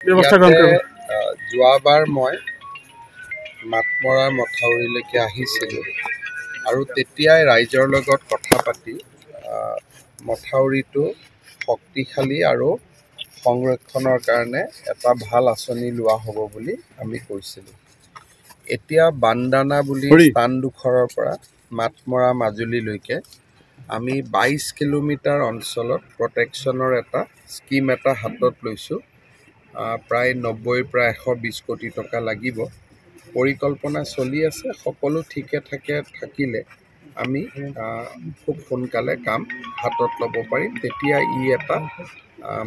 ব্যৱস্থা গ্ৰহণ কৰিব। যোৱাবাৰ মই মাতমৰাৰ মথাউৰিলৈকে আহিছিলোঁ আৰু তেতিয়াই ৰাইজৰ লগত কথা পাতি মথাউৰিটো শক্তিশালী আৰু সংৰক্ষণৰ কাৰণে এটা ভাল আঁচনি লোৱা হ'ব বুলি আমি কৈছিলোঁ। এতিয়া বান্দানা বুলি স্থানডোখৰৰ পৰা মাতমৰা মাজুলীলৈকে আমি 22 কিলোমিটাৰ অঞ্চলত প্ৰটেকশ্যনৰ এটা স্কিম এটা হাতত লৈছোঁ। প্ৰায় 90 পৰা 120 কোটি টকা লাগিব। পৰিকল্পনা চলি আছে। সকলো ঠিকে থাকিলে আমি খুব সোনকালে কাম হাতত ল'ব পাৰিম। তেতিয়া ই এটা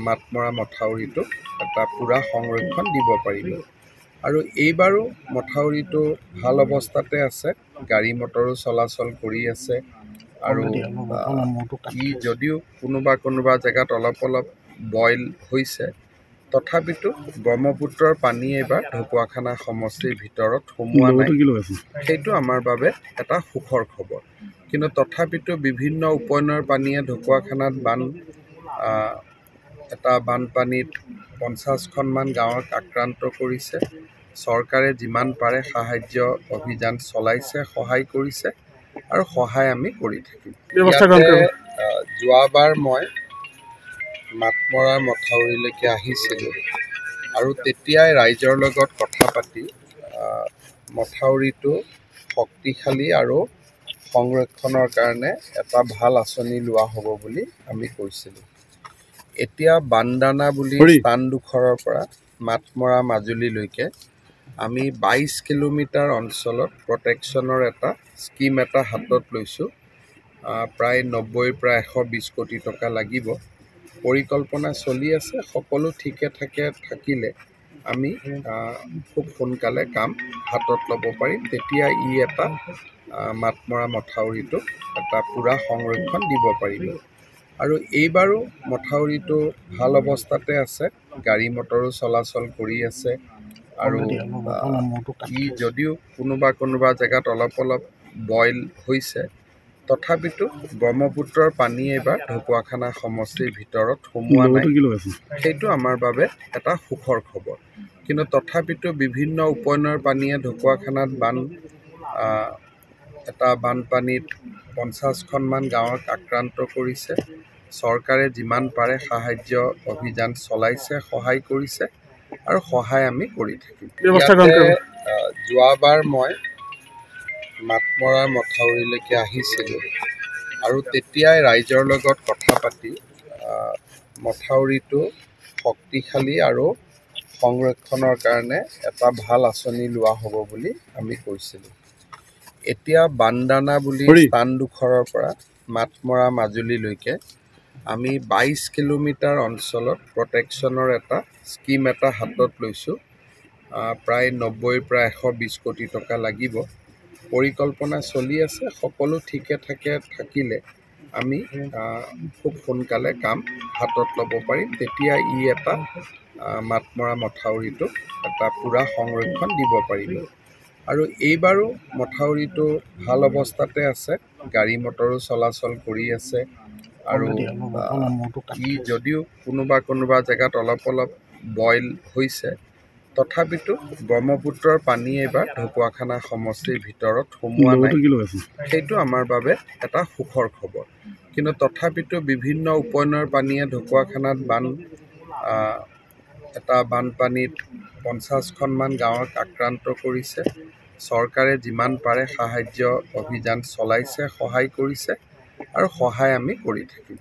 মাতমৰা মথাউৰিটো এটা পূৰা সংৰক্ষণ দিব পাৰিব। আৰু এইবাৰো মথাউৰিটো ভাল অৱস্থাতে আছে, গাড়ী মটৰো চলাচল কৰি আছে। আৰু ই যদিও কোনোবা জেগাত অলপ বইল হৈছে, তথাপিতো ব্ৰহ্মপুত্ৰৰ পানী এইবাৰ ঢকুৱাখানা সমষ্টিৰ ভিতৰত সোমোৱা নাই। সেইটো আমাৰ বাবে এটা সুখৰ খবৰ। কিন্তু তথাপিতো বিভিন্ন উপনৈৰ পানীয়ে ঢকুৱাখানাত বানপানীত 50খনমান গাঁৱক আক্ৰান্ত কৰিছে। চৰকাৰে যিমান পাৰে সাহায্য অভিযান চলাইছে, সহায় কৰিছে আৰু সহায় আমি কৰি থাকিম। যোৱাবাৰ মই মাতমৰাৰ মথাউৰিলৈকে আহিছিলোঁ আৰু তেতিয়াই ৰাইজৰ লগত কথা পাতি মথাউৰিটো শক্তিশালী আৰু সংৰক্ষণৰ কাৰণে এটা ভাল আঁচনি লোৱা হ'ব বুলি আমি কৈছিলোঁ। এতিয়া বান্দানা বুলি স্থানডোখৰৰ পৰা মাতমৰা মাজুলীলৈকে আমি 22 কিলোমিটাৰ অঞ্চলত প্ৰটেকশ্যনৰ এটা স্কিম এটা হাতত লৈছোঁ। প্ৰায় 90 পৰা 120 কোটি টকা লাগিব। পৰিকল্পনা চলি আছে। সকলো ঠিকে থাকিলে আমি খুব সোনকালে কাম হাতত ল'ব পাৰিম। তেতিয়া ই এটা মাতমৰা মথাউৰিটো এটা পূৰা সংৰক্ষণ দিব পাৰিব। আৰু এইবাৰো মথাউৰিটো ভাল অৱস্থাতে আছে, গাড়ী মটৰো চলাচল কৰি আছে। আৰু ই যদিও কোনোবা জেগাত অলপ বইল হৈছে, তথাপিতো ব্ৰহ্মপুত্ৰৰ পানী এইবাৰ ঢকুৱাখানা সমষ্টিৰ ভিতৰত সোমোৱা নাই। সেইটো আমাৰ বাবে এটা সুখৰ খবৰ। কিন্তু তথাপিতো বিভিন্ন উপনৈৰ পানীয়ে ঢকুৱাখানাত বানপানীত 50খনমান গাঁৱক আক্ৰান্ত কৰিছে। চৰকাৰে যিমান পাৰে সাহায্য অভিযান চলাইছে, সহায় কৰিছে আৰু সহায় আমি কৰি থাকিম। যোৱাবাৰ মই মাতমৰাৰ মথাউৰিলৈকে আহিছিলোঁ আৰু তেতিয়াই ৰাইজৰ লগত কথা পাতি মথাউৰিটো শক্তিশালী আৰু সংৰক্ষণৰ কাৰণে এটা ভাল আঁচনি লোৱা হ'ব বুলি আমি কৈছিলোঁ। এতিয়া বান্দানা বুলি স্থানডোখৰৰ পৰা মাতমৰা মাজুলীলৈকে আমি 22 কিলোমিটাৰ অঞ্চলত প্ৰটেকশ্যনৰ এটা স্কিম এটা হাতত লৈছোঁ। প্ৰায় 90 পৰা 120 কোটি টকা লাগিব। পৰিকল্পনা চলি আছে। সকলো ঠিকে থাকিলে আমি খুব সোনকালে কাম হাতত ল'ব পাৰিম। তেতিয়া ই এটা মাতমৰা মথাউৰিটো এটা পূৰা সংৰক্ষণ দিব পাৰিব। আৰু এইবাৰো মথাউৰিটো ভাল অৱস্থাতে আছে, গাড়ী মটৰো চলাচল কৰি আছে। আৰু ই যদিও কোনোবা জেগাত অলপ বইল হৈছে, তথাপিতো ব্ৰহ্মপুত্ৰৰ পানী এইবাৰ ঢকুৱাখানা সমষ্টিৰ ভিতৰত সোমোৱা নাই। সেইটো আমাৰ বাবে এটা সুখৰ খবৰ। কিন্তু তথাপিতো বিভিন্ন উপনৈৰ পানীয়ে ঢকুৱাখানাত বানপানীত 50খনমান গাঁৱক আক্ৰান্ত কৰিছে। চৰকাৰে যিমান পাৰে সাহায্য অভিযান চলাইছে, সহায় কৰিছে আৰু সহায় আমি কৰি থাকিম।